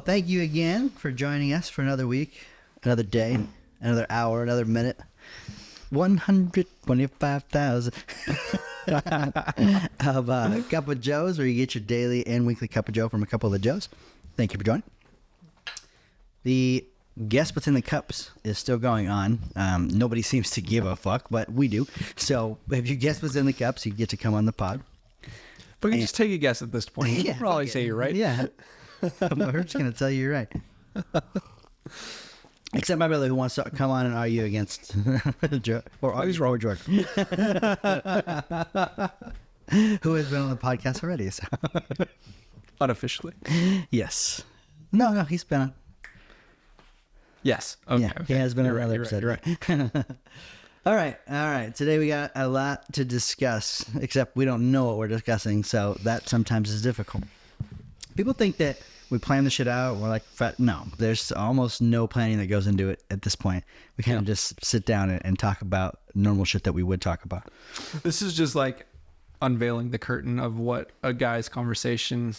thank you again for joining us for another week, another day, another hour, another minute. 125,000 of Cup of Joes, where you get your daily and weekly Cup of Joe from a couple of the Joes. Thank you for joining. The Guess What's in the Cups is still going on. Nobody seems to give a fuck, but we do. So if you guess what's in the cups, you get to come on the pod. We can just take a guess at this point. You can probably say you're right. Yeah. We're just going to tell you you're right. Except my brother, who wants to come on and argue against Joe or he's wrong with George. who has been on the podcast already. So. Unofficially. Yes. No, he's been on. Yes. Okay. Yeah, okay. he has been on You're another right, episode. You're right. All right. Today we got a lot to discuss, except we don't know what we're discussing, so that sometimes is difficult. People think that we plan the shit out. We're like, no, there's almost no planning that goes into it at this point. We kind of just sit down and talk about normal shit that we would talk about. This is just like unveiling the curtain of what a guy's conversation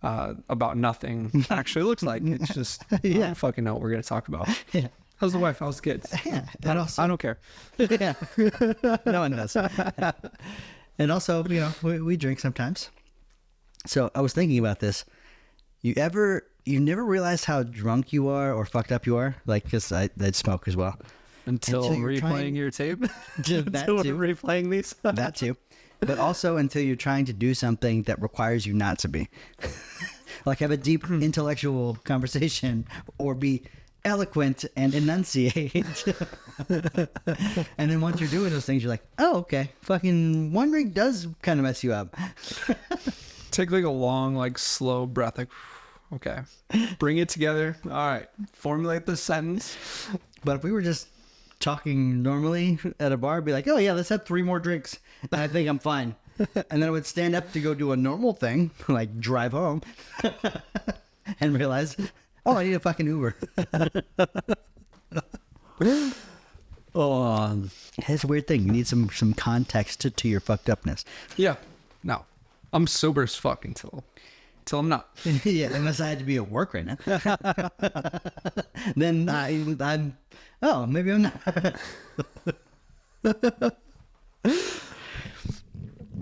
about nothing actually looks like. It's just, I don't fucking know what we're going to talk about. Yeah. How's the wife? How's the kids? Yeah. And also, I don't care. yeah. No one does. And also, we drink sometimes. So I was thinking about this. You never realized how drunk you are or fucked up you are? Like, because I'd smoke as well. Until replaying your tape? That too. Replaying these? That too. But also until you're trying to do something that requires you not to be. Like have a deep intellectual conversation or be eloquent and enunciate. And then once you're doing those things, you're like, oh, okay. Fucking one drink does kind of mess you up. Take like a long, like slow breath. Like, okay. Bring it together. All right. Formulate the sentence. But if we were just talking normally at a bar, I'd be like, oh yeah, let's have 3 more drinks. And I think I'm fine. And then I would stand up to go do a normal thing, like drive home, and realize, oh, I need a fucking Uber. Oh, it's a weird thing. You need some context to your fucked upness. Yeah. No. I'm sober as fuck until I'm not. Yeah, unless I had to be at work right now. Then I'm, oh, maybe I'm not.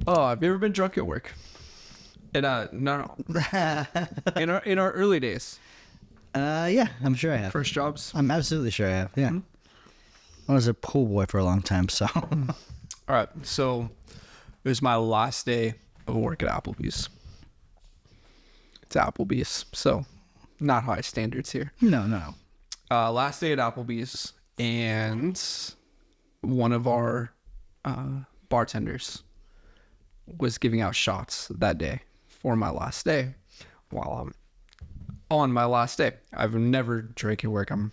Oh, have you ever been drunk at work? No. In our early days. Yeah, I'm sure I have. First jobs. I'm absolutely sure I have. Yeah. I was a pool boy for a long time, so. All right. So it was my last day of work at Applebee's. It's Applebee's, so not high standards here. No. Last day at Applebee's, and one of our bartenders was giving out shots that day for my last day. While I'm on my last day, I've never drank at work. I'm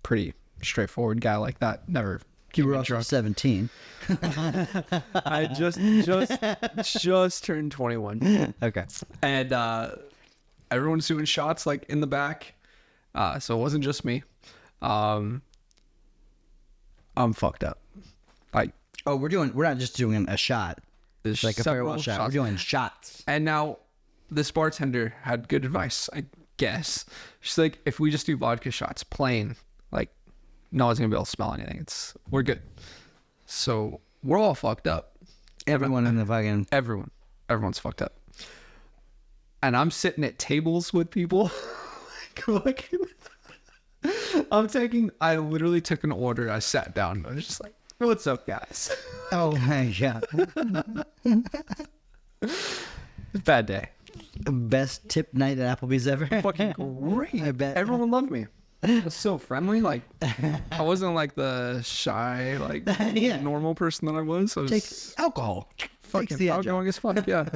pretty straightforward guy like that. Never. You were also 17. I just turned 21. Okay. And everyone's doing shots like in the back. So it wasn't just me. I'm fucked up. Like, oh, we're not just doing a shot. There's like a farewell shot. shots. We're doing shots. And now this bartender had good advice, I guess. She's like, if we just do vodka shots plain, like no one's gonna be able to smell anything. We're good. So we're all fucked up. Everyone in the fucking Everyone's fucked up. And I'm sitting at tables with people. I literally took an order. I sat down. I was just like, what's up, guys? Oh my god. Bad day. Best tip night at Applebee's ever. Fucking great. I bet. Everyone loved me. I was so friendly. Like, I wasn't like the shy, like Yeah. normal person that I was. I was Take alcohol. fucking the edge outgoing as fuck. Yeah.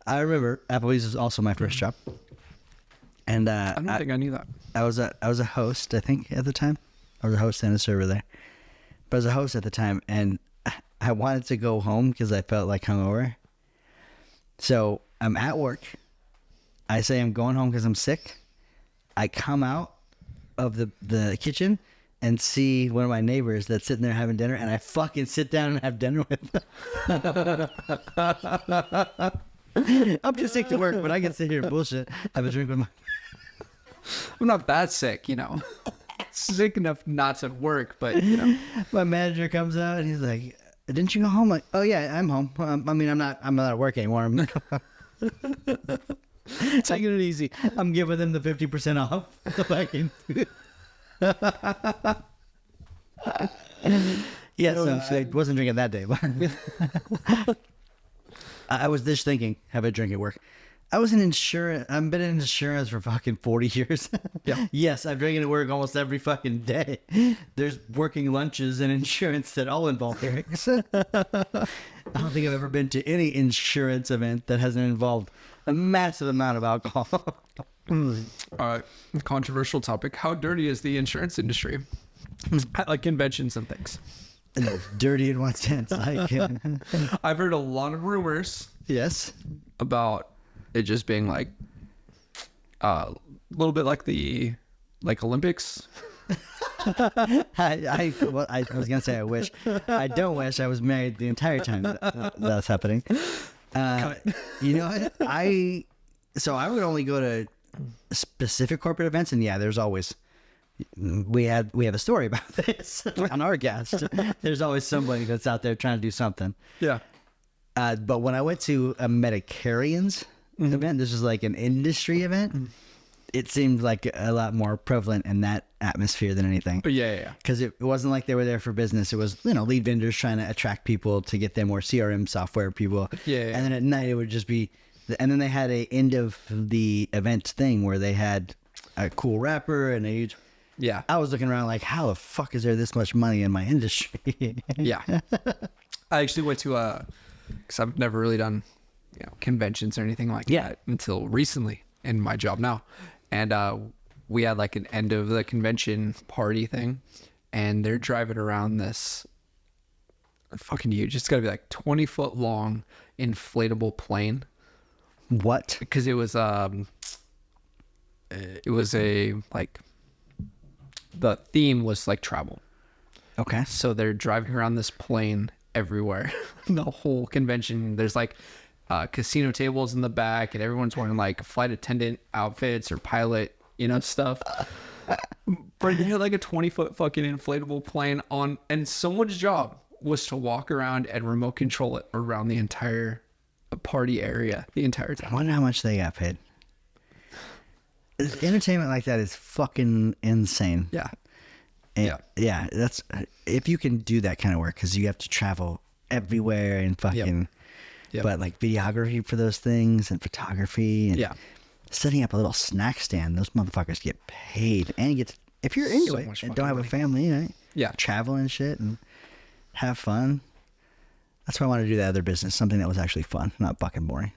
I remember Applebee's was also my first job. And I don't think I knew that. I was a host, I think, at the time. I was a host and a server there. But I was a host at the time, and I wanted to go home because I felt like hungover. So I'm at work. I say I'm going home because I'm sick. I come out of the kitchen and see one of my neighbors that's sitting there having dinner, and I fucking sit down and have dinner with them. I'm too sick to work, but I can sit here and bullshit. Have a drink with my. I'm not that sick, sick enough not to work, but My manager comes out and he's like, "Didn't you go home?" Like, "Oh yeah, I'm home. I mean, I'm not at work anymore. taking it easy. I'm giving them the 50% off." Yeah, so I wasn't drinking that day, but I was just thinking, have a drink at work. I was in insurance. I've been in insurance for fucking 40 years. Yeah. Yes, I've drinking at work almost every fucking day. There's working lunches and insurance that all involve drinks. I don't think I've ever been to any insurance event that hasn't involved a massive amount of alcohol. All right, controversial topic. How dirty is the insurance industry? Like conventions and things. Dirty in what sense? I've heard a lot of rumors Yes. about it just being like a little bit like the Olympics. I was gonna say I wish. I don't wish. I was married the entire time that's happening. You know what? I would only go to specific corporate events, and yeah, there's always we have a story about this on our guest. There's always somebody that's out there trying to do something. Yeah. But when I went to a Medicarians event, this was like an industry event. It seemed like a lot more prevalent in that atmosphere than anything. But yeah. Because it wasn't like they were there for business. It was, lead vendors trying to attract people to get them more CRM software people. Yeah. And then at night it would just be, and then they had a end of the event thing where they had a cool rapper and a huge. Yeah. I was looking around like, how the fuck is there this much money in my industry? Yeah. I actually went to because I've never really done, conventions or anything like that until recently in my job now. And we had like an end of the convention party thing, and they're driving around this fucking huge. It's got to be like 20-foot long inflatable plane. What? Because it was a like the theme was like travel. Okay. So they're driving around this plane everywhere. The whole convention. There's like casino tables in the back, and everyone's wearing like flight attendant outfits or pilot, stuff. But they had like a 20-foot fucking inflatable plane on, and someone's job was to walk around and remote control it around the entire party area the entire I time. wonder how much they got paid. Entertainment like that is fucking insane. Yeah. And yeah, that's if you can do that kind of work, because you have to travel everywhere and fucking. Yep. But like videography for those things and photography and setting up a little snack stand, those motherfuckers get paid, and you get to, if you're into it and don't have a family, travel and shit and have fun. That's why I wanted to do that other business, something that was actually fun, not fucking boring.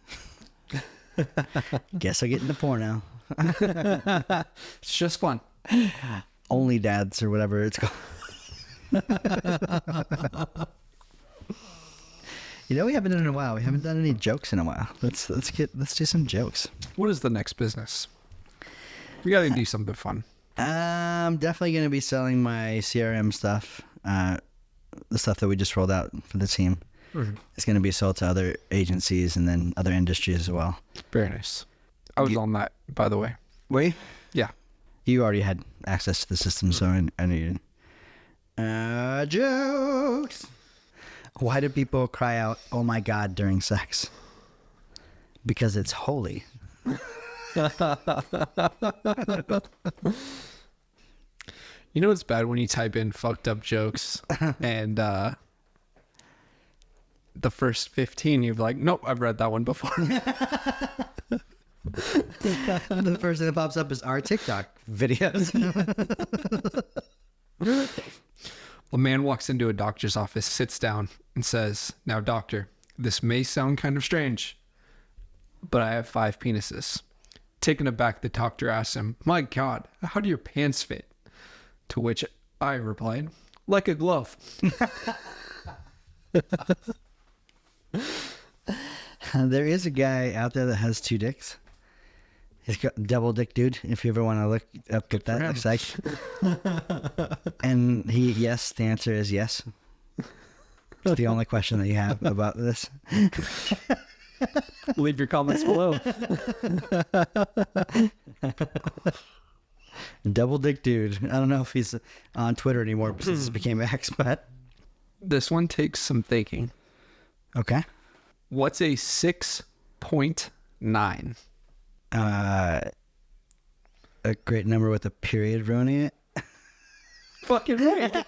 Guess I'll get into porno. It's just fun. Only dads or whatever it's called. We haven't done it in a while. We haven't done any jokes in a while. Let's do some jokes. What is the next business? We got to do something fun. I'm definitely going to be selling my CRM stuff. The stuff that we just rolled out for the team. Mm-hmm. It's going to be sold to other agencies and then other industries as well. Very nice. I was on that, by the way. Were you? Yeah. You already had access to the system, so I knew you. Jokes. Why do people cry out, "Oh my God," during sex? Because it's holy. It's bad when you type in fucked up jokes and the first 15 you're like, nope, I've read that one before. The first thing that pops up is our TikTok videos. A man walks into a doctor's office, sits down, and says, "Now, doctor, this may sound kind of strange, but I have 5 penises." Taken aback, the doctor asks him, "My God, how do your pants fit?" To which I replied, "Like a glove." There is a guy out there that has 2 dicks. He's got double dick dude, if you ever want to look up what that looks like. And the answer is yes. It's the only question that you have about this. Leave your comments below. Double dick dude. I don't know if he's on Twitter anymore since it became X, but This one takes some thinking. okay. What's a 6.9? A great number with a period ruining it. Fucking right.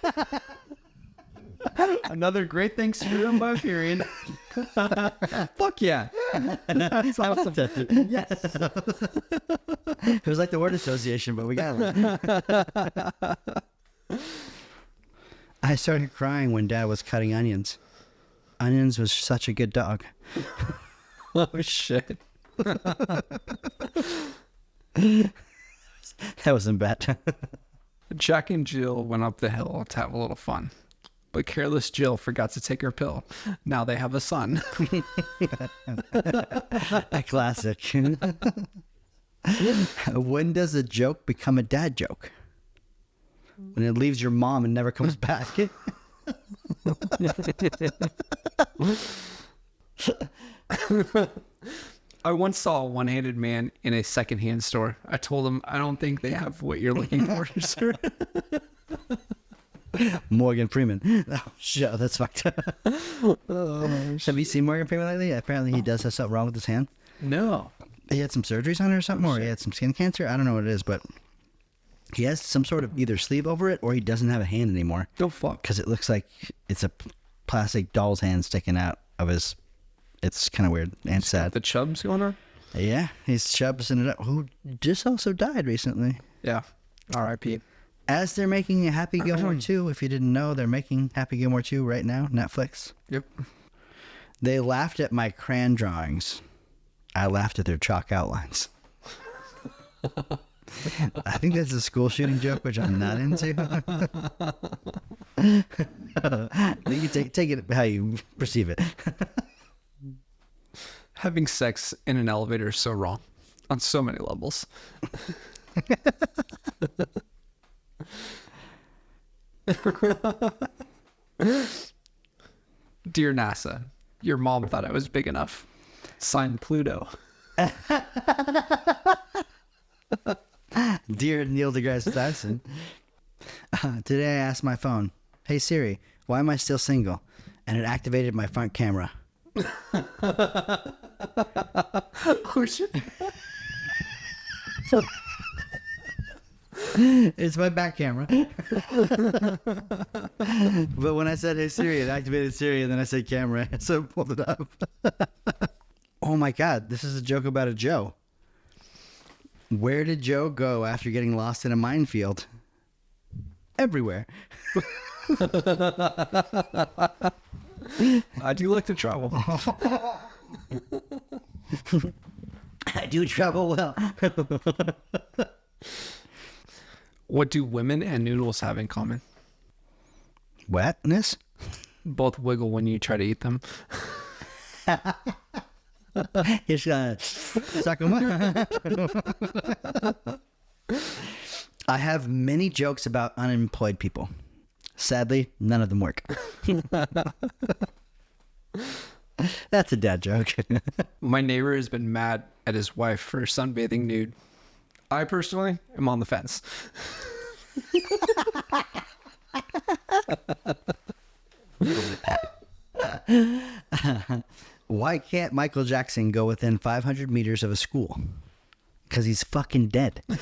Another great thing screwed up by a period. Fuck yeah. That's awesome. Yes. It was like the word association, but we got it. I started crying when Dad was cutting onions. Onions was such a good dog. Oh shit. That wasn't bad. Jack and Jill went up the hill to have a little fun. But careless Jill forgot to take her pill. Now they have a son. A classic. When does a joke become a dad joke? When it leaves your mom and never comes back. I once saw a one-handed man in a secondhand store. I told him, I don't think they have what you're looking for, sir. Morgan Freeman. Oh, shit, that's fucked up. Have you seen Morgan Freeman lately? Apparently he does have something wrong with his hand. No. He had some surgeries on it or something, or he had some skin cancer. I don't know what it is, but he has some sort of either sleeve over it or he doesn't have a hand anymore. Go fuck. Because it looks like it's a plastic doll's hand sticking out of his... It's kind of weird and sad. The chubs going on? Yeah, he's chubbing it up. Who just also died recently. Yeah. R.I.P. As they're making a Happy Gilmore 2, if you didn't know, they're making Happy Gilmore 2 right now, Netflix. Yep. They laughed at my crayon drawings. I laughed at their chalk outlines. I think that's a school shooting joke, which I'm not into. You can take it how you perceive it. Having sex in an elevator is so wrong on so many levels. Dear NASA, your mom thought I was big enough. Signed, Pluto. Dear Neil deGrasse Tyson, today I asked my phone, "Hey Siri, why am I still single?" And it activated my front camera. Oh shit. It's my back camera. But when I said, "Hey Siri," it activated Siri, and then I said camera, so it pulled it up. Oh my God, this is a joke about a Joe. Where did Joe go after getting lost in a minefield? Everywhere. I do like to travel. I do travel well. What do women and noodles have in common? Wetness? Both wiggle when you try to eat them. You're just gonna suck them up. I have many jokes about unemployed people. Sadly, none of them work. That's a dad joke. My neighbor has been mad at his wife for sunbathing nude. I personally am on the fence. Why can't Michael Jackson go within 500 meters of a school? Because he's fucking dead. Why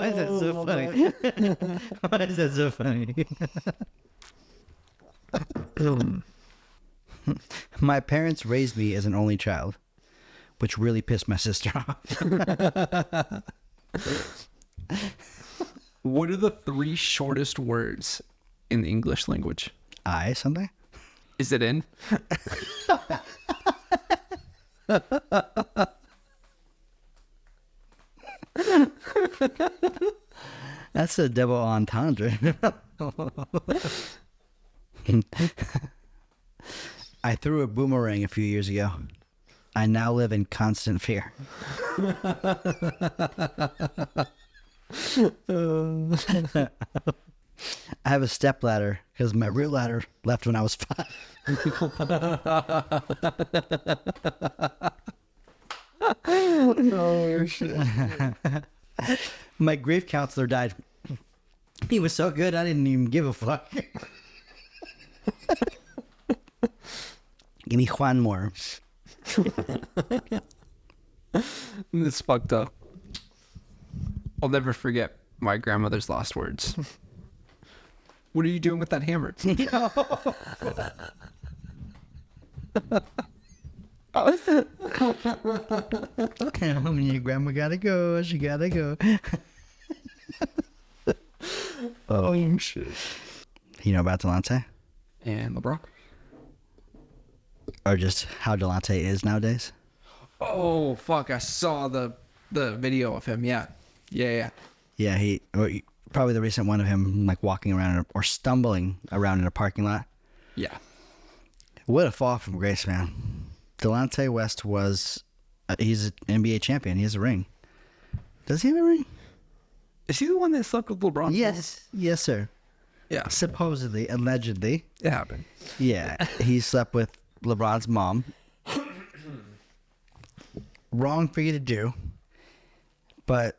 is that so funny? Why is that so funny? My parents raised me as an only child, which really pissed my sister off. What are the 3 shortest words in the English language? I something? Is it in? That's a double entendre. I threw a boomerang a few years ago. I now live in constant fear. I have a step ladder because my real ladder left when I was 5. Oh shit. My grief counselor died. He was so good, I didn't even give a fuck. Give me one more. It's fucked up. I'll never forget my grandmother's last words. What are you doing with that hammer? Your grandma gotta go. She gotta go. Oh shit. You know about Delonte? And LeBron? Or just how Delonte is nowadays? Oh fuck! I saw the video of him. Yeah. Yeah, probably the recent one of him like walking around or stumbling around in a parking lot. Yeah. What a fall from grace, man. Delonte West was, he's an NBA champion. He has a ring. Does he have a ring? Is he the one that slept with LeBron? Yes, sir. Yeah. Supposedly, allegedly. It happened. Yeah, he slept with LeBron's mom. Wrong for you to do. But,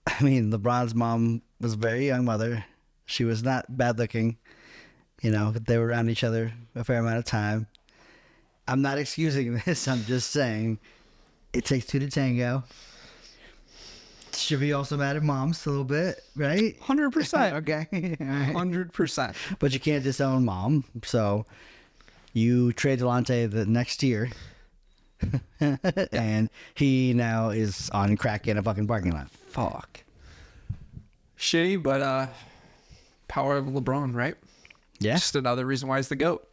I mean, LeBron's mom was a very young mother. She was not bad looking. You know, they were around each other a fair amount of time. I'm not excusing this. I'm just saying it takes two to tango. Should be also mad at moms a little bit, right? 100%. Okay. All right. 100%. But you can't disown mom. So you trade Delonte the next year. And he now is on crack in a fucking parking lot. Fuck. Shitty, but power of LeBron, right? Yeah. Just another reason why he's the GOAT.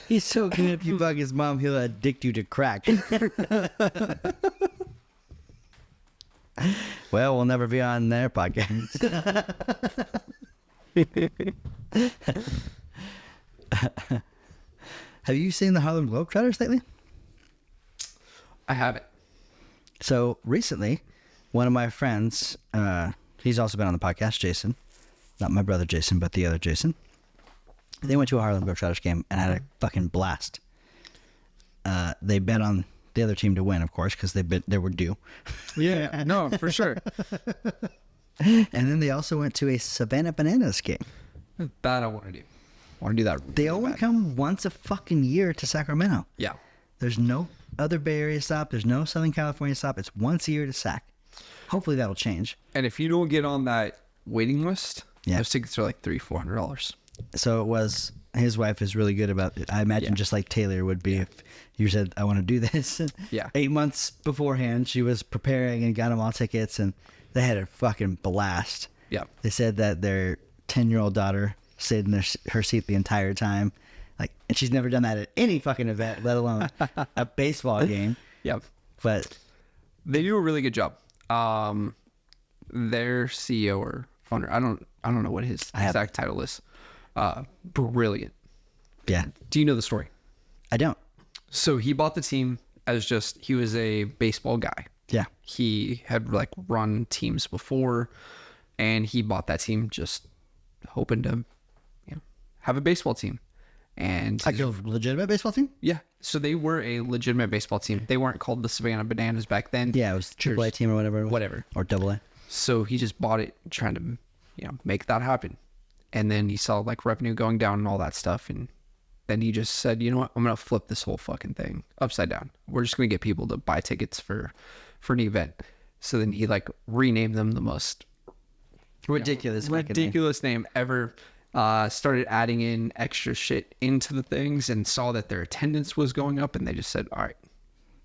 He's so good. If you bug his mom, he'll addict you to crack. Well, we'll never be on their podcast. Have you seen the Harlem Globetrotters lately? I haven't. So recently, one of my friends, he's also been on the podcast, Jason. Not my brother Jason, but the other Jason. They went to a Harlem Globetrotters game and had a fucking blast. They bet on the other team to win, of course, because they were due. Yeah, no, for sure. And then they also went to a Savannah Bananas game. That I want to do. I want to do that. They really only bad. come once a fucking year to Sacramento. Yeah. There's no other Bay Area stop. There's no Southern California stop. It's once a year to Sac. Hopefully that'll change. And if you don't get on that waiting list, Yeah. those tickets are like $300-$400. So it was, his wife is really good about it. I imagine Yeah. just like Taylor would be if you said, I want to do this. Yeah. 8 months beforehand, she was preparing and got them all tickets, and they had a fucking blast. Yeah. They said that their 10-year-old daughter stayed in her seat the entire time. Like, and she's never done that at any fucking event, let alone a baseball game. Yeah. But They do a really good job. Their CEO or owner, I don't know what his exact title is. Brilliant. yeah, Do you know the story? I don't. So he bought the team as he was a baseball guy. Yeah. He had like run teams before, and he bought that team just hoping to, have a baseball team. And Like a legitimate baseball team? yeah, so they were a legitimate baseball team. They weren't called the Savannah Bananas back then. Yeah, it was AAA team or whatever. Whatever. Or AA. So he just bought it, trying to, make that happen. And then he saw like revenue going down and all that stuff. And then he just said, you know what? I'm going to flip this whole fucking thing upside down. We're just going to get people to buy tickets for an event. So then he like renamed them the most Ridiculous. ridiculous name ever. Started adding in extra shit into the things and saw that their attendance was going up. And they just said, all right,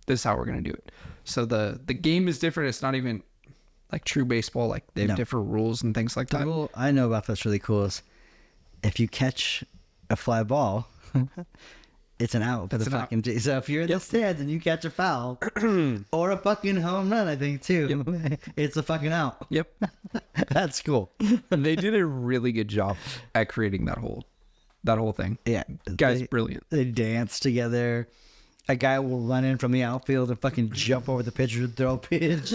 this is how we're going to do it. So the game is different. It's not even like true baseball. Like they have different rules and things like The that. rule I know about that's really cool is if you catch a fly ball, it's an out for the fucking team. So if you're in the stands and you catch a foul or a fucking home run, I think too, it's a fucking out. Yep. That's cool. They did a really good job at creating that whole thing. Yeah, Guy's brilliant. They dance together. a guy will run in from the outfield and fucking jump over the pitcher to throw a pitch.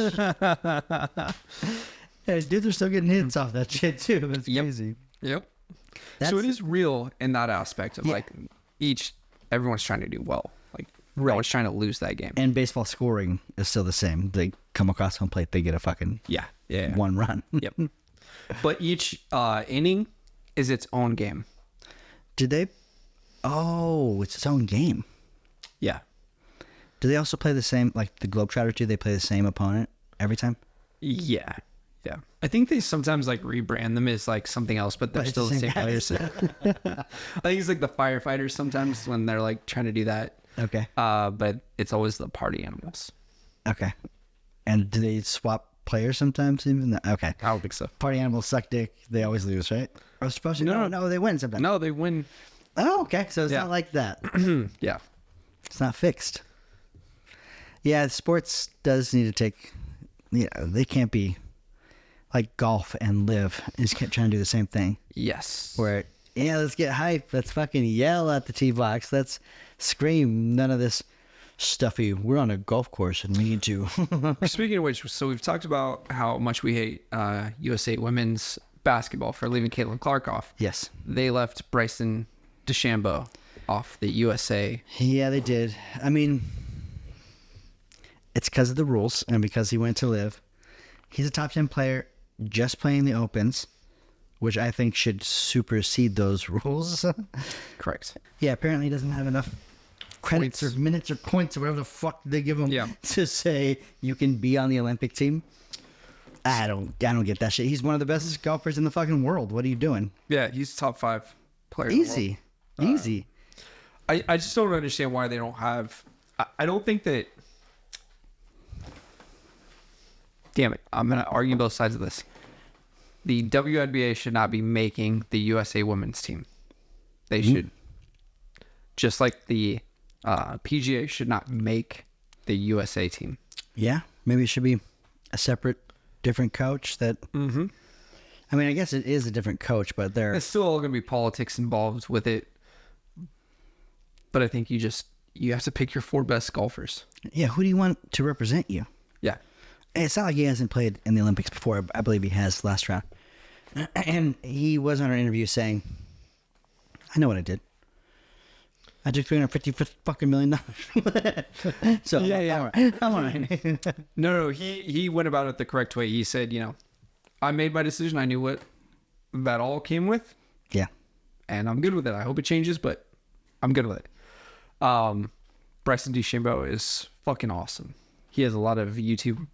Yeah, dudes are still getting hits off that shit too. That's crazy. Yep. That's, So it is real in that aspect of Yeah. like everyone's trying to do well. Like no one's trying to lose that game. and baseball scoring is still the same. They come across home plate, they get a fucking Yeah. one run. Yep. But each inning is its own game. Did they? Oh, it's its own game. Yeah. Do they also play the same, like the Globetrotters do? They play the same opponent every time? Yeah. Yeah. I think they sometimes like rebrand them as like something else, but they're But it's still the the same same players. I think it's like the firefighters sometimes when they're like trying to do that. Okay. But it's always the party animals. Okay. And do they swap players sometimes? Even okay. I don't think so. Party animals suck dick. They always lose, right? Or supposed to? No, they win sometimes. No, they win. Oh, okay. So it's Yeah. not like that. Yeah. It's not fixed. Yeah, sports does need to take. Yeah, they can't be like golf and live is trying to do the same thing. Yes. Where let's get hype. Let's fucking yell at the tee box. Let's scream. None of this stuffy. We're on a golf course and we need to. Speaking of which, so we've talked about how much we hate USA women's basketball for leaving Caitlin Clark off. Yes. They left Bryson DeChambeau off the USA. Yeah, they did. I mean, it's because of the rules and because he went to live. He's a top 10 player just playing the Opens, which I think should supersede those rules. Correct. Yeah, apparently he doesn't have enough credits Points. or minutes or points or whatever the fuck they give him Yeah. to say you can be on the Olympic team. I don't get that shit. He's one of the best golfers in the fucking world. What are you doing? Yeah, he's top 5 player. in the world. Easy. I just don't understand why they don't have. I don't think that. Damn it! I'm gonna argue both sides of this. The WNBA should not be making the USA women's team. They should, just like the PGA should not make the USA team. Yeah, maybe it should be a separate, different coach that. Mm-hmm. I mean, I guess it is a different coach, but they're. There's still all going to be politics involved with it. But I think you have to pick your 4 best golfers. Yeah, who do you want to represent you? Yeah. It's not like he hasn't played in the Olympics before. I believe he has last round. And he was on an interview saying, I know what I did. I took $350 fucking million. So Yeah. I'm all right. No, he went about it the correct way. He said, I made my decision. I knew what that all came with. Yeah. And I'm good with it. I hope it changes, but I'm good with it. Bryson DeChambeau is fucking awesome. He has a lot of YouTube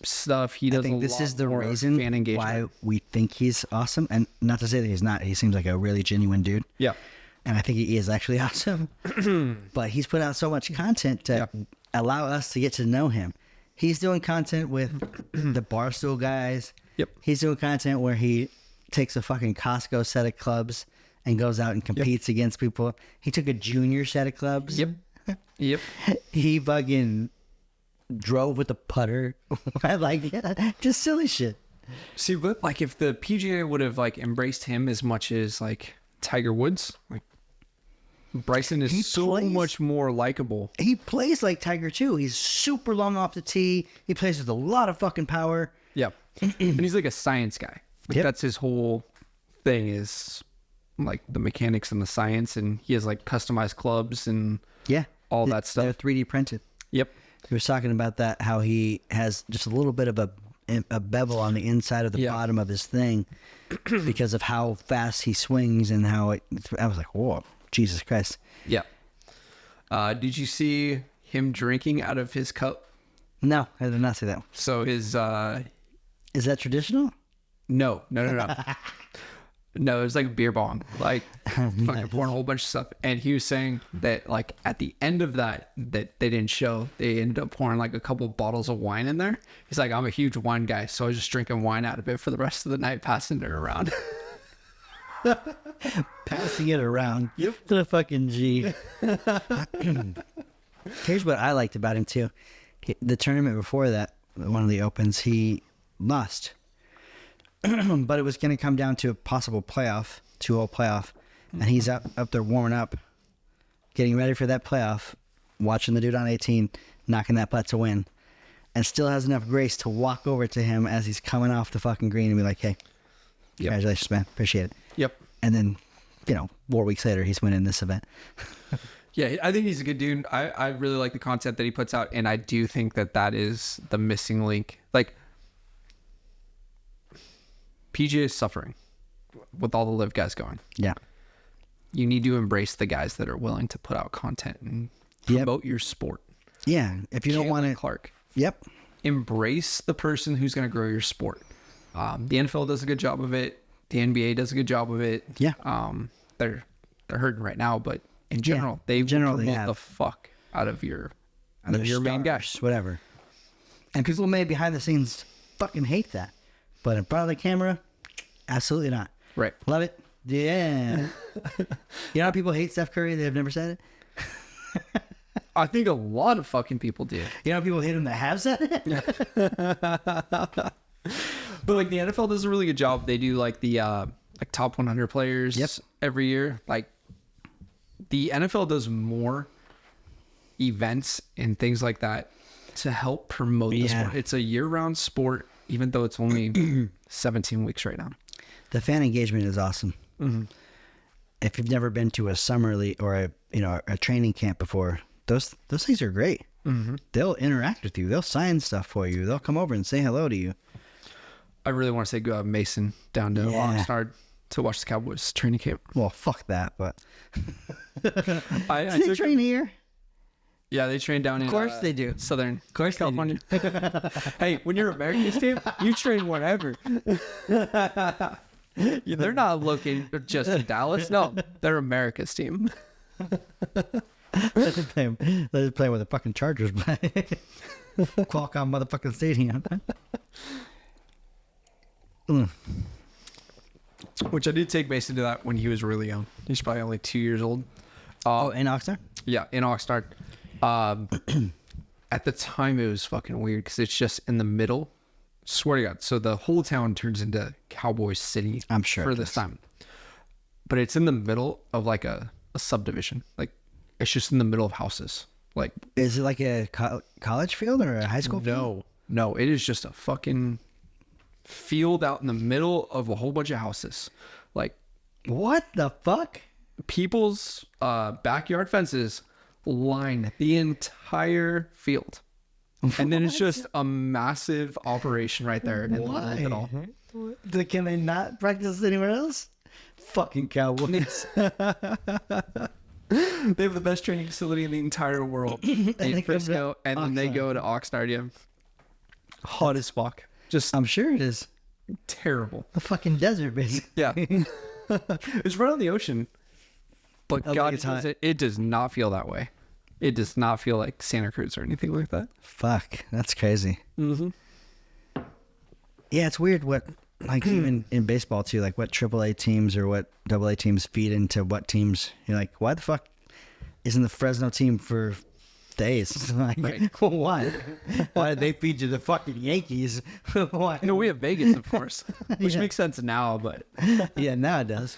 stuff. He does. I think this is the reason fan engagement. why we think he's awesome. And not to say that he's not. He seems like a really genuine dude. Yeah. And I think he is actually awesome. But he's put out so much content to allow us to get to know him. He's doing content with the Barstool guys. Yep. He's doing content where he takes a fucking Costco set of clubs and goes out and competes against people. He took a junior set of clubs. Yep. He fucking drove with a putter. I like it. Just silly shit. See, but like if the PGA would have like embraced him as much as like Tiger Woods, like Bryson is much more likable. He plays like Tiger too. He's super long off the tee. He plays with a lot of fucking power. Yeah. And he's like a science guy. Like Yep. that's his whole thing is like the mechanics and the science, and he has like customized clubs and Yeah. all that stuff. They're 3D printed. Yep. He was talking about that, how he has just a little bit of a bevel on the inside of the bottom of his thing because of how fast he swings and how it. I was like, whoa, Jesus Christ. Yeah. Did you see him drinking out of his cup? No, I did not see that. So his Is that traditional? no. No, it was like a beer bong, like fucking pouring a whole bunch of stuff. And he was saying that like at the end of that they didn't show, they ended up pouring like a couple bottles of wine in there. He's like, I'm a huge wine guy, so I was just drinking wine out of it for the rest of the night, passing it around. Passing it around. Yep. To the fucking G. Here's what I liked about him too. The tournament before that, one of the Opens, he lost. But it was going to come down to a possible playoff, 2-hole playoff. And he's up there warming up, getting ready for that playoff watching the dude on 18 knocking that putt to win, and still has enough grace to walk over to him as he's coming off the fucking green and be like, "Hey, congratulations, man. Appreciate it." Yep. And then, 4 weeks later, he's winning this event. Yeah, I think he's a good dude. I really like the content that he puts out, and I do think that is the missing link. Like, PGA is suffering with all the live guys going. Yeah. You need to embrace the guys that are willing to put out content and promote your sport. Yeah. If you don't want to... Clark. Yep. Embrace the person who's going to grow your sport. The NFL does a good job of it. The NBA does a good job of it. Yeah. They're hurting right now, but in general, they promote the fuck out of your main guys. Whatever. And people may behind the scenes fucking hate that. But in front of the camera, absolutely not. Right. Love it. Yeah. You know how people hate Steph Curry? They've never said it. I think a lot of fucking people do. You know how people hate him that have said it? But like the NFL does a really good job. They do like the like top 100 players every year. Like the NFL does more events and things like that to help promote the sport. It's a year-round sport, even though it's only 17 weeks right now. The fan engagement is awesome. Mm-hmm. If you've never been to a summer league or a training camp before, those things are great. Mm-hmm. They'll interact with you. They'll sign stuff for you. They'll come over and say hello to you. I really want to say go Mason down to Oxnard to watch the Cowboys training camp. Well, fuck that, but I they train here. Yeah, they train down in. Of course they do. Southern California. Hey, when you're America's team, you train wherever. They're not located just in Dallas. No, they're America's team. Let them play with the fucking Chargers, but Qualcomm motherfucking stadium. Which I did take Mason to that when he was really young. He's probably only 2 years old. In Oxnard? Yeah, in Oxnard. At the time, it was fucking weird because it's just in the middle. Swear to God. So the whole town turns into Cowboy City. I'm sure. For this time. But it's in the middle of like a subdivision. Like, it's just in the middle of houses. Like, is it like a college field or a high school field? No, it is just a fucking field out in the middle of a whole bunch of houses. Like, what the fuck? People's backyard fences line the entire field. And then it's just a massive operation right there. Why? Can they not practice anywhere else? Fucking Cowboys. They have the best training facility in the entire world. In Frisco, and then they go to Oxnard. Yeah. Hot as fuck. Just, I'm sure it is. Terrible. A fucking desert, basically. Yeah. It's right on the ocean. But God, it does not feel that way. It does not feel like Santa Cruz or anything like that. Fuck, that's crazy. Mm-hmm. Yeah, it's weird what, like, even in baseball too, like what AAA teams or what AA teams feed into what teams. You're like, why the fuck isn't the Fresno team for days? Like, right. Why? Why did they feed you the fucking Yankees? Why? No, we have Vegas, of course, which makes sense now, but yeah, now it does.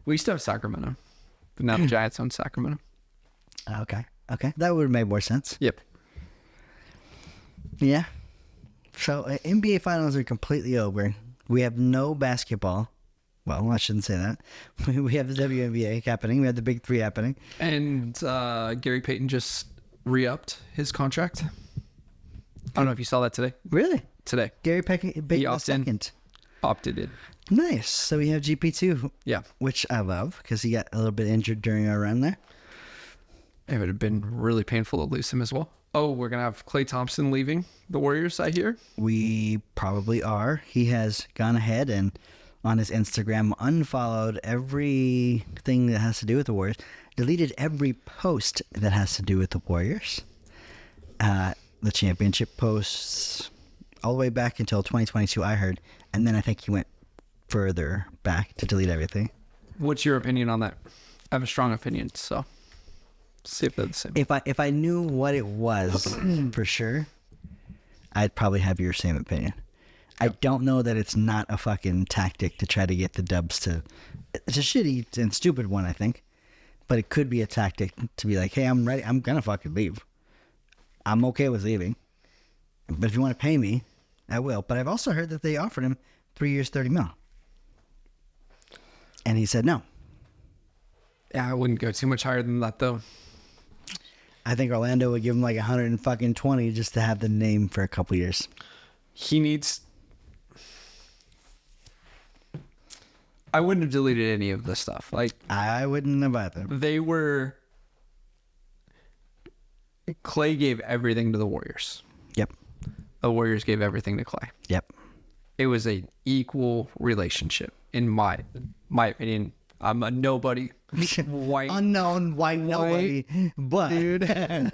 We used to have Sacramento, but now the Giants own Sacramento. Okay, that would have made more sense. Yep. Yeah. So NBA finals are completely over. We have no basketball. Well, I shouldn't say that. We have the WNBA happening. We have the Big Three happening. And Gary Payton just re-upped his contract. I don't know if you saw that today. Really? Today. Gary Payton second. Opted in. Nice. So we have GP2. Yeah. Which I love because he got a little bit injured during our run there. It would have been really painful to lose him as well. Oh, we're going to have Klay Thompson leaving the Warriors, I hear? We probably are. He has gone ahead and on his Instagram unfollowed everything that has to do with the Warriors. Deleted every post that has to do with the Warriors. The championship posts all the way back until 2022, I heard. And then I think he went further back to delete everything. What's your opinion on that? I have a strong opinion, so... see if they're the same. If I knew what it was for sure, I'd probably have your same opinion. I don't know that it's not a fucking tactic to try to get the dubs to... It's a shitty and stupid one, I think. but it could be a tactic to be like, hey, I'm ready. I'm gonna fucking leave. I'm okay with leaving, but if you want to pay me, I will. But I've also heard that they offered him 3 years, $30 million, and he said no. Yeah, I wouldn't go too much higher than that though. I think Orlando would give him like 120 just to have the name for a couple years. He needs. I wouldn't have deleted any of this stuff. Like, I wouldn't have either. they were. Clay gave everything to the Warriors. Yep. The Warriors gave everything to Clay. Yep. It was an equal relationship, in my opinion. I'm a nobody. White. Unknown white nobody. But Dude. I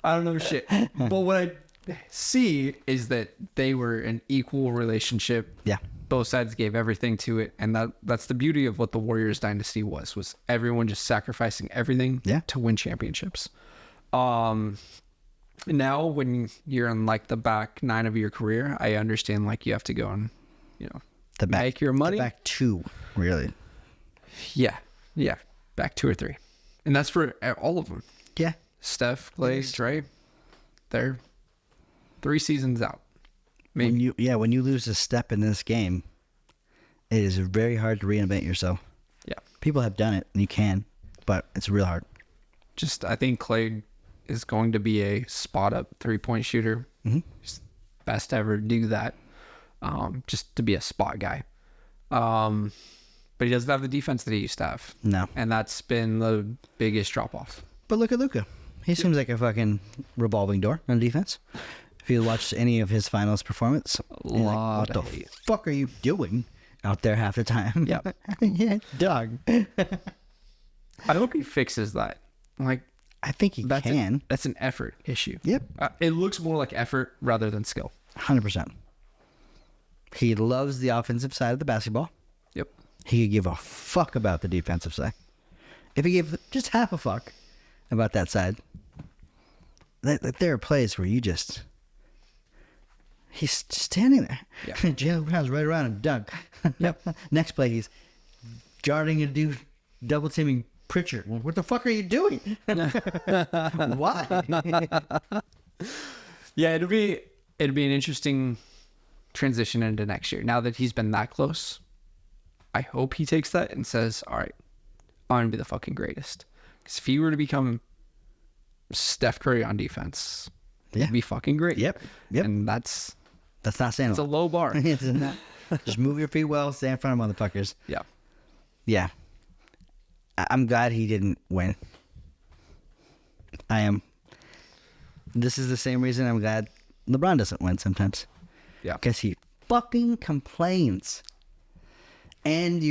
don't know shit. But what I see is that they were an equal relationship. yeah. Both sides gave everything to it, and that's the beauty of what the Warriors dynasty was everyone just sacrificing everything to win championships. Now when you're in like the back nine of your career, I understand like you have to go and make your money. The back two, really. Yeah, back 2 or 3, and that's for all of them. Yeah. Steph, Clay, Trey, they're 3 seasons out. Maybe. When you lose a step in this game, it is very hard to reinvent yourself. Yeah. People have done it, and you can, but it's real hard. I think Clay is going to be a spot-up 3-point shooter. Mm-hmm. Just best to ever do that, just to be a spot guy. But he doesn't have the defense that he used to have. No. And that's been the biggest drop-off. But look at Luka. He seems like a fucking revolving door on defense. If you watched any of his finals performance, what the fuck are you doing out there half the time? Yeah. Yeah, dog. I hope he fixes that. Like, I think he can. That's an effort issue. Yep. It looks more like effort rather than skill. 100%. He loves the offensive side of the basketball. Yep. He could give a fuck about the defensive side. If he gave just half a fuck about that side, there are plays where he's standing there. Yeah. Jalen Brown's right around him, dunk. Yep. Next play, he's guarding a dude, double teaming Pritchard. What the fuck are you doing? Why? Yeah, it'd be an interesting transition into next year. Now that he's been that close, I hope he takes that and says, all right, I'm going to be the fucking greatest. Because if he were to become Steph Curry on defense, he'd be fucking great. Yep. And that's not saying a low bar. It's not. Just move your feet well, stay in front of motherfuckers. Yeah. Yeah. I'm glad he didn't win. I am. This is the same reason I'm glad LeBron doesn't win sometimes. Yeah. Because he fucking complains. And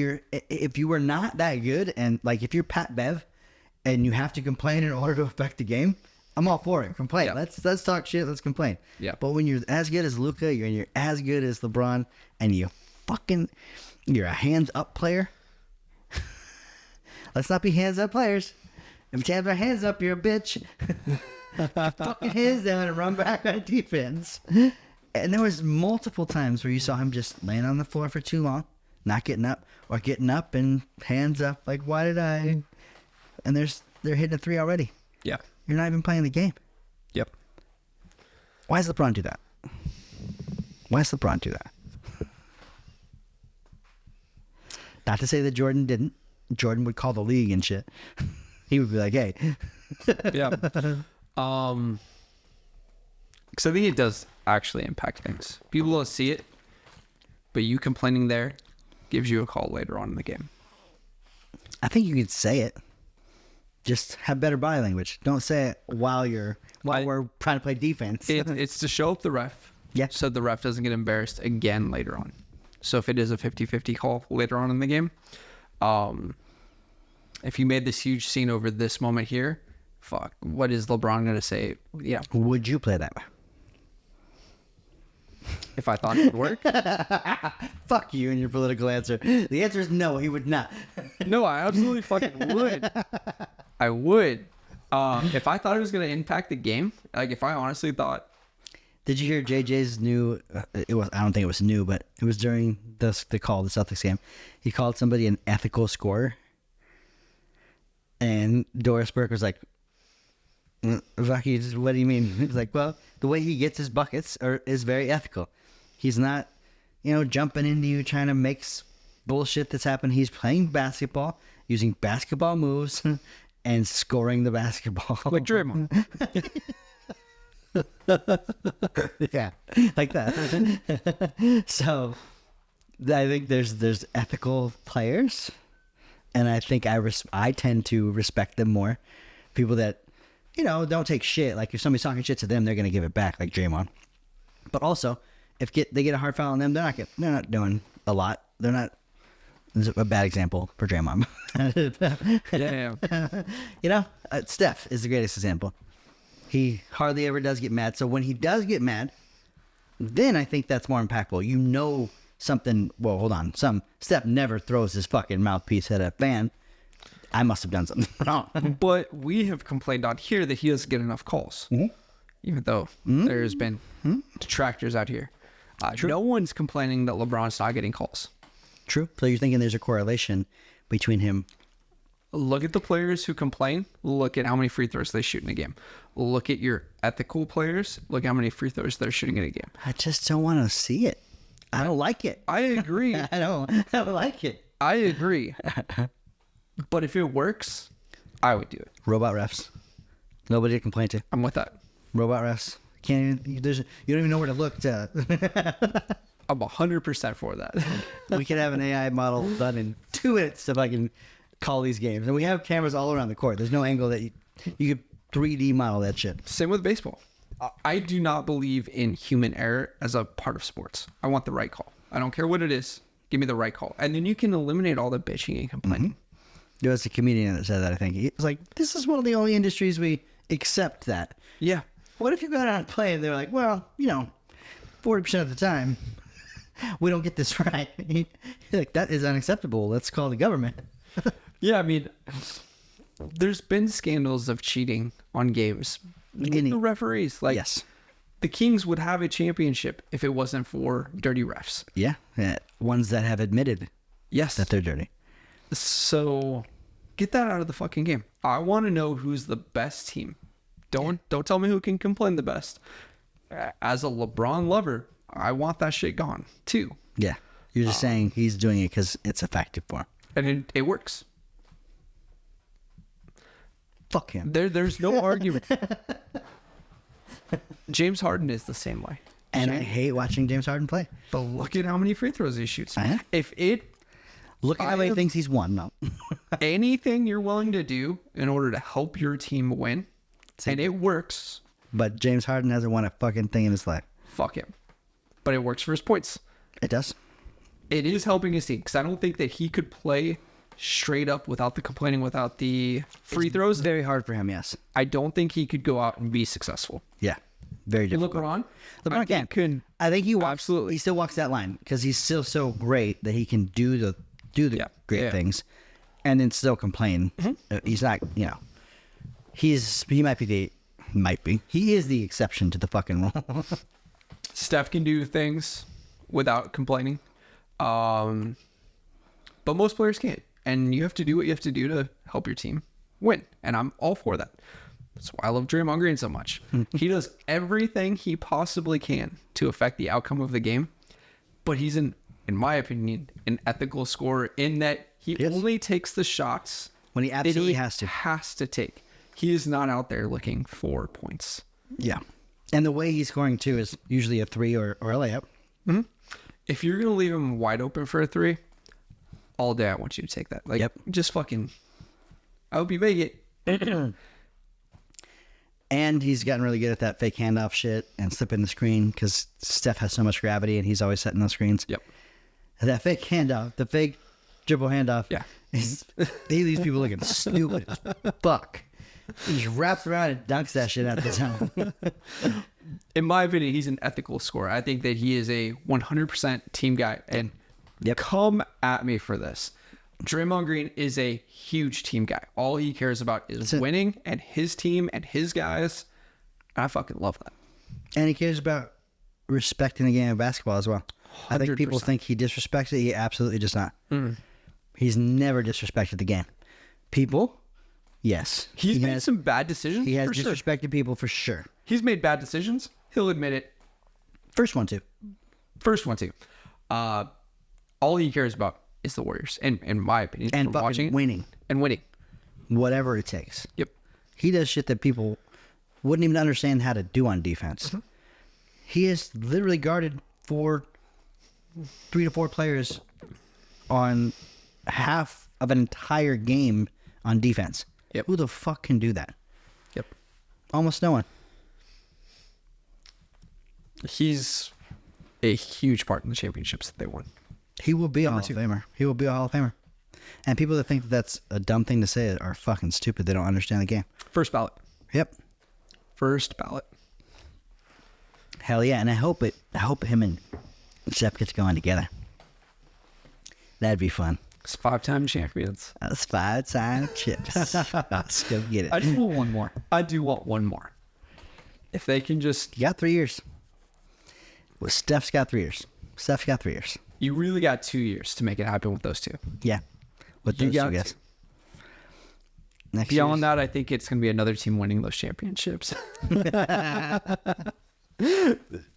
if you were not that good, and like if you're Pat Bev and you have to complain in order to affect the game, I'm all for it. Complain. Yeah. Let's talk shit. Let's complain. Yeah. But when you're as good as Luka, you're as good as LeBron, and you're a hands up player. Let's not be hands up players. If you have our hands up, you're a bitch. Fucking hands down and run back on defense. And there was multiple times where you saw him just laying on the floor for too long, not getting up, or getting up and hands up like, why did I? And they're hitting a 3 already. Yeah. You're not even playing the game. Yep. Why does LeBron do that? Not to say that Jordan didn't. Jordan would call the league and shit. He would be like, hey. Yeah. Because I think it does actually impact things. People don't see it, but you complaining there gives you a call later on in the game. I think you could say it. Just have better body language. Don't say it while we're trying to play defense. It's to show up the ref. Yeah. So the ref doesn't get embarrassed again later on. So if it is a 50-50 call later on in the game, if you made this huge scene over this moment here, fuck, what is LeBron going to say? Yeah. Would you play that way? If I thought it would work? Fuck you and your political answer. The answer is no, he would not. No, I absolutely fucking would. I would. If I thought it was going to impact the game, like if I honestly thought. Did you hear JJ's new? I don't think it was new, but it was during the Celtics game. He called somebody an ethical scorer. And Doris Burke was like, fuck you, what do you mean? He's like, well, the way he gets his buckets is very ethical. He's not, jumping into you trying to make bullshit that's happened. He's playing basketball, using basketball moves, and scoring the basketball. Like Draymond. Yeah, like that. So I think there's ethical players, and I think I tend to respect them more. People that don't take shit. Like if somebody's talking shit to them, they're gonna give it back, like Draymond. But also, if they get a hard foul on them, they're not doing a lot. They're not. This is a bad example for Draymond. Yeah. Steph is the greatest example. He hardly ever does get mad. So when he does get mad, then I think that's more impactful. Something. Well, hold on. Steph never throws his fucking mouthpiece at a fan. I must have done something wrong. But we have complained on here that he doesn't get enough calls. Mm-hmm. Even though there's been detractors out here. No one's complaining that LeBron's not getting calls. True. So you're thinking there's a correlation between him. Look at the players who complain. Look at how many free throws they shoot in a game. Look at your ethical players. Look how many free throws they're shooting in a game. I just don't want to see it. I don't like it. I agree. I don't like it. I agree. But if it works, I would do it. Robot refs. Nobody to complain to. I'm with that. Robot refs. You don't even know where to look to. I'm 100% for that. We could have an AI model done in 2 minutes if I can call these games. And we have cameras all around the court. There's no angle that you could 3D model that shit. Same with baseball. I do not believe in human error as a part of sports. I want the right call. I don't care what it is. Give me the right call. And then you can eliminate all the bitching and complaining. Mm-hmm. There was a comedian that said that, I think. He was like, this is one of the only industries we accept that. Yeah. What if you go out and play and they're like, well, 40% of the time, we don't get this right. You're like, that is unacceptable. Let's call the government. Yeah, I mean, there's been scandals of cheating on games. With the referees. Like, yes. The Kings would have a championship if it wasn't for dirty refs. Yeah. Ones that have admitted that they're dirty. So get that out of the fucking game. I want to know who's the best team. Don't tell me who can complain the best. As a LeBron lover, I want that shit gone too. Yeah. You're just saying he's doing it because it's effective for him. And it works. Fuck him. There's no argument. James Harden is the same way. And I hate watching James Harden play. But look at how many free throws he shoots. Look at how many things he's won. No. Anything you're willing to do in order to help your team win, and it works. But James Harden hasn't won a fucking thing in his life. Fuck him. But it works for his points. It does. It is helping his team because I don't think that he could play straight up without the complaining, without the free throws. Very hard for him, yes. I don't think he could go out and be successful. Yeah. Very difficult. LeBron can. I think he walks, absolutely. He still walks that line because he's still so great that he can do the great things, and then still complain. Mm-hmm. He's not. He is the exception to the fucking rule. Steph can do things without complaining, but most players can't. And you have to do what you have to do to help your team win. And I'm all for that. That's why I love Draymond Green so much. He does everything he possibly can to affect the outcome of the game. But he's, in my opinion, an ethical scorer in that he only takes the shots when he absolutely has to take. He is not out there looking for points. Yeah. And the way he's scoring, too, is usually a 3 or a layup. Mm-hmm. If you're going to leave him wide open for a 3, all day I want you to take that. Just fucking... I hope you make it. And he's gotten really good at that fake handoff shit and slipping the screen because Steph has so much gravity and he's always setting those screens. Yep. And that fake handoff, the fake dribble handoff. Yeah. He leaves people looking stupid as fuck. He just wraps around and dunks that shit at the time. In my opinion, he's an ethical scorer. I think that he is a 100% team guy. And come at me for this. Draymond Green is a huge team guy. All he cares about is winning and his team and his guys. I fucking love that. And he cares about respecting the game of basketball as well. 100%. I think people think he disrespects it. He absolutely does not. Mm. He's never disrespected the game. People Yes. He's He made has, some bad decisions. he has for sure. disrespected people for sure. He's made bad decisions. He'll admit it. First one, too. First one too. All he cares about is the Warriors, and in my opinion, And from fucking watching it, winning. and winning. Whatever it takes. Yep. He does shit that people wouldn't even understand how to do on defense. Mm-hmm. He has literally guarded 3 to 4 players on half of an entire game on defense. Yep. Who the fuck can do that? Yep. Almost no one. He's a huge part in the championships that they won. He will be a Hall of 2. Famer. He will be a Hall of Famer. And people that think that that's a dumb thing to say are fucking stupid. They don't understand the game. First ballot. Yep. First ballot. Hell yeah. And I hope him and Steph gets going together. That'd be fun. It's 5-time champions. That's 5-time chips. Let's go get it. I just want one more. I do want one more. If they can just... You got 3 years. Well, Steph's got 3 years. Steph's got 3 years. You really got 2 years to make it happen with those two. Yeah. With You those two got guys. Next Beyond year's- that, I think it's going to be another team winning those championships.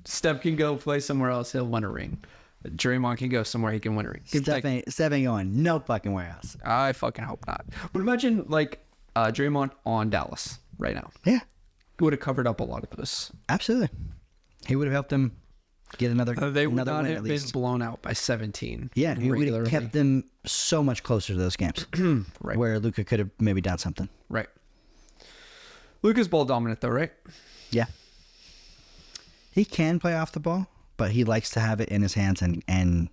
Steph can go play somewhere else. He'll win a ring. Draymond can go somewhere he can win a ring. Steph ain't going no fucking where else. I fucking hope not. But imagine like Draymond on Dallas right now. Yeah. He would have covered up a lot of those. Absolutely. He would have helped them get another They would another not win have at been least. blown out by 17. Yeah, he would have regularly. kept them so much closer to those games. Right. Where Luka could have maybe done something. Right. Luka's ball dominant though, right? Yeah. He can play off the ball, but he likes to have it in his hands and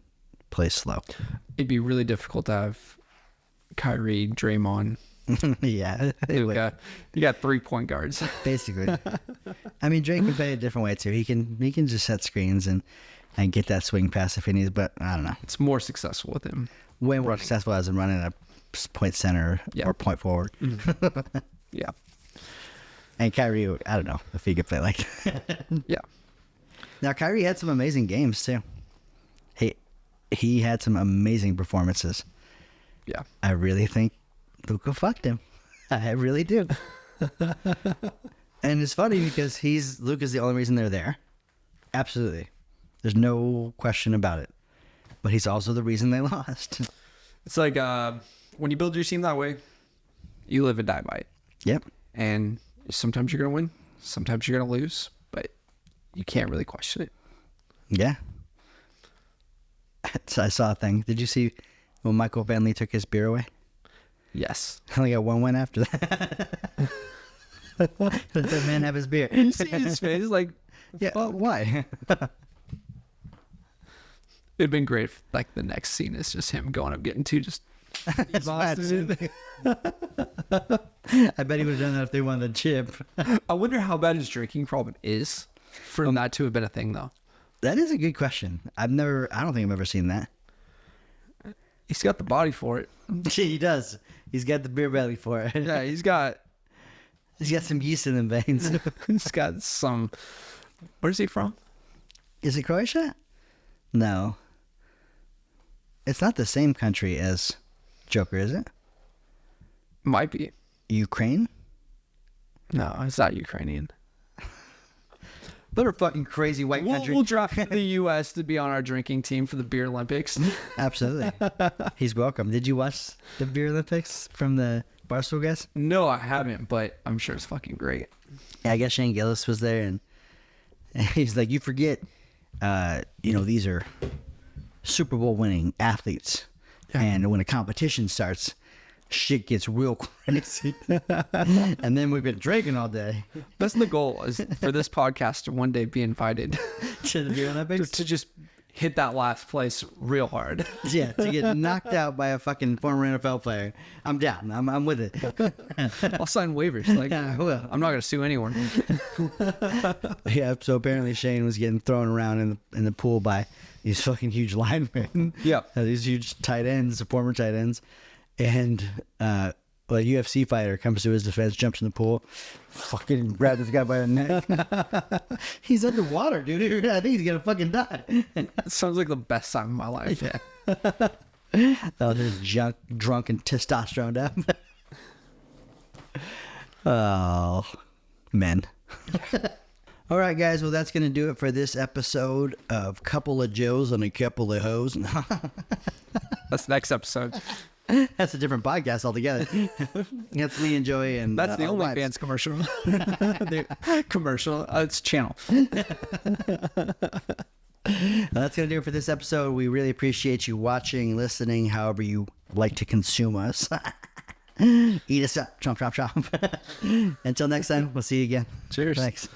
play slow. It'd be really difficult to have Kyrie, Draymond, Yeah. it would. Luka. You got 3 point guards. Basically. I mean, Drake can play a different way too. He can just set screens and get that swing pass if he needs, but I don't know. It's more successful with him. Way more successful as in running a point center Yeah. or point forward. Yeah. And Kyrie, I don't know if he could play like that. Yeah. Now, Kyrie had some amazing games too. He had some amazing performances. Yeah. I really think Luka fucked him. I really do. And it's funny because Luka's the only reason they're there. Absolutely. There's no question about it. But he's also the reason they lost. It's like when you build your team that way, you live and die by it. Yep. And sometimes you're going to win, sometimes you're going to lose, but you can't really question it. Yeah. So I saw a thing. Did you see when Michael Bentley took his beer away? Yes. I only got one win after that. Let that man have his beer. You see his face? Like, Yeah. Well, why? it'd been great if, like, the next scene is just him going up, getting two, just... That's Boston. I bet he would have done that if they won the chip. I wonder how bad his drinking problem is for that to have been a thing, though. That is a good question. I don't think I've ever seen that. He's got the body for it. He does. He's got the beer belly for it. Yeah, he's got some yeast in them veins. he's got some... Where's he from? Is it Croatia? No. It's not the same country as Joker, is it? Might be. Ukraine? No, it's not Ukrainian. What a fucking crazy white country. We'll drop the U.S. to be on our drinking team for the Beer Olympics. Absolutely. He's welcome. Did you watch the Beer Olympics from the Barstool guys? No, I haven't, but I'm sure it's fucking great. Yeah, I guess Shane Gillis was there, and he's like, you forget, these are Super Bowl winning athletes. Yeah. And when a competition starts, shit gets real crazy. And then we've been drinking all day. That's the goal, is for this podcast to one day be invited To the Beer Olympics? to just hit that last place real hard. Yeah, to get knocked out by a fucking former NFL player. I'm down. I'm with it. I'll sign waivers. Like, Yeah, well. I'm not going to sue anyone. Yeah, so apparently Shane was getting thrown around in the pool by these fucking huge linemen. Yeah. These huge tight ends, former tight ends. And a UFC fighter comes to his defense, jumps in the pool, fucking grabs this guy by the neck. He's underwater, dude. I think he's gonna fucking die. It sounds like the best time of my life. Yeah. That was just drunk and testosterone up. Oh, men. All right, guys. Well, that's going to do it for this episode of Couple of Joes and a Couple of Hoes. That's the next episode. That's a different podcast altogether. That's me and Joey, and That's the our wives. OnlyFans commercial. Commercial. It's channel. That's going to do it for this episode. We really appreciate you watching, listening, however you like to consume us. Eat us up. Chomp, chomp, chomp. Until next time, we'll see you again. Cheers. Thanks.